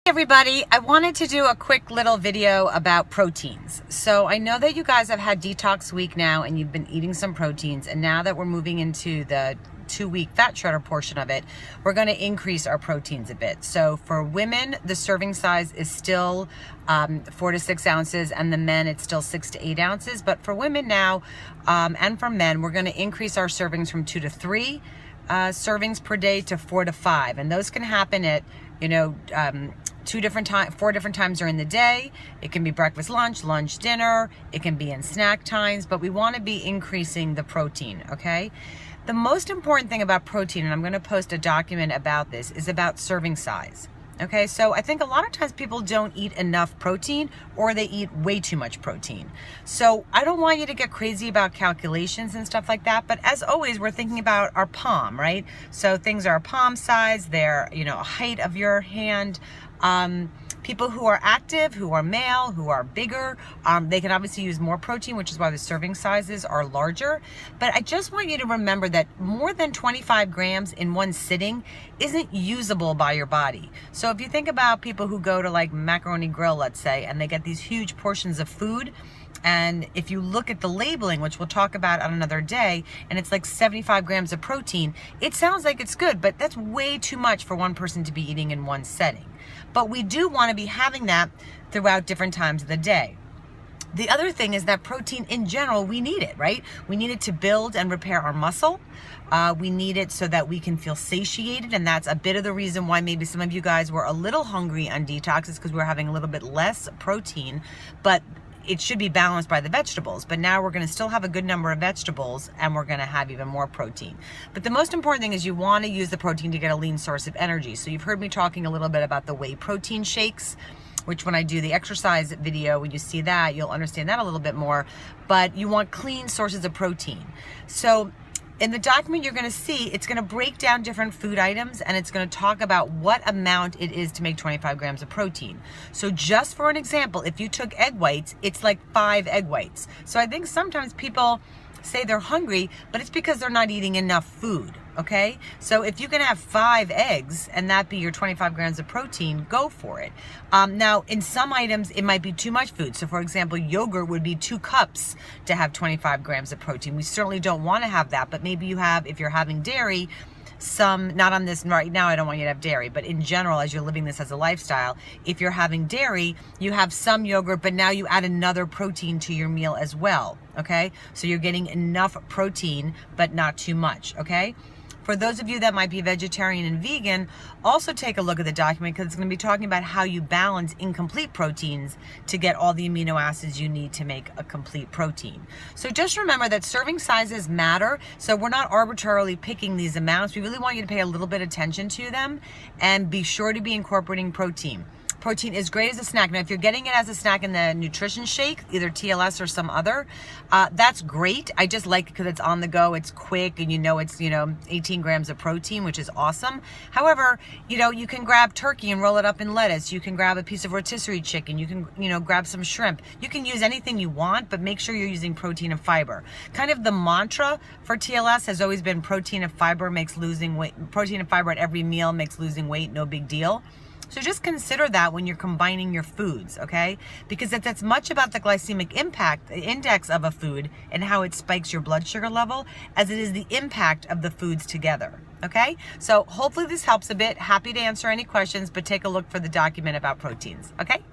Everybody, I wanted to do a quick little video about proteins. So I know that you guys have had detox week now and you've been eating some proteins, and now that we're moving into the 2-week fat shredder portion of it, we're going to increase our proteins a bit. So for women, the serving size is still 4 to 6 ounces, and the men it's still 6 to 8 ounces. But for women now and for men, we're going to increase our servings from 2 to 3 servings per day to 4 to 5, and those can happen at 4 different times during the day. It can be breakfast, lunch, dinner. It can be in snack times, but we want to be increasing the protein, okay? The most important thing about protein, and I'm going to post a document about this, is about serving size. Okay, so I think a lot of times people don't eat enough protein, or they eat way too much protein. So I don't want you to get crazy about calculations and stuff like that, but as always, we're thinking about our palm, right? So things are palm size, they're, a height of your hand. People who are active, who are male, who are bigger, they can obviously use more protein, which is why the serving sizes are larger. But I just want you to remember that more than 25 grams in one sitting isn't usable by your body. So if you think about people who go to like Macaroni Grill, let's say, and they get these huge portions of food, and if you look at the labeling, which we'll talk about on another day, and it's like 75 grams of protein, it sounds like it's good, but that's way too much for one person to be eating in one setting. But we do want to be having that throughout different times of the day. The other thing is that protein in general, we need it, right? We need it to build and repair our muscle. We need it so that we can feel satiated, and that's a bit of the reason why maybe some of you guys were a little hungry on detox, is because we're having a little bit less protein, but it should be balanced by the vegetables. But now we're going to still have a good number of vegetables, and we're going to have even more protein. But the most important thing is you want to use the protein to get a lean source of energy. So you've heard me talking a little bit about the whey protein shakes, which when I do the exercise video, when you see that, you'll understand that a little bit more. But you want clean sources of protein. So in the document you're going to see, it's going to break down different food items, and it's going to talk about what amount it is to make 25 grams of protein. So just for an example, if you took egg whites, it's like 5 egg whites. So I think sometimes people say they're hungry, but it's because they're not eating enough food, okay? So if you can have 5 eggs and that be your 25 grams of protein, go for it. Now, in some items, it might be too much food. So for example, yogurt would be 2 cups to have 25 grams of protein. We certainly don't want to have that, but maybe you have, if you're having dairy, some, not on this right now, I don't want you to have dairy, but in general, as you're living this as a lifestyle, if you're having dairy, you have some yogurt, but now you add another protein to your meal as well, okay? So you're getting enough protein, but not too much, okay? For those of you that might be vegetarian and vegan, also take a look at the document, because it's going to be talking about how you balance incomplete proteins to get all the amino acids you need to make a complete protein. So just remember that serving sizes matter. So we're not arbitrarily picking these amounts. We really want you to pay a little bit of attention to them, and be sure to be incorporating protein. Protein is great as a snack. Now, if you're getting it as a snack in the nutrition shake, either TLS or some other, that's great. I just like it because it's on the go, it's quick, and it's, 18 grams of protein, which is awesome. However, you can grab turkey and roll it up in lettuce. You can grab a piece of rotisserie chicken. You can, grab some shrimp. You can use anything you want, but make sure you're using protein and fiber. Kind of the mantra for TLS has always been protein and fiber makes losing weight. Protein and fiber at every meal makes losing weight no big deal. So just consider that when you're combining your foods, okay? Because it's as much about the glycemic impact, the index of a food, and how it spikes your blood sugar level, as it is the impact of the foods together, okay? So hopefully this helps a bit. Happy to answer any questions, but take a look for the document about proteins, okay?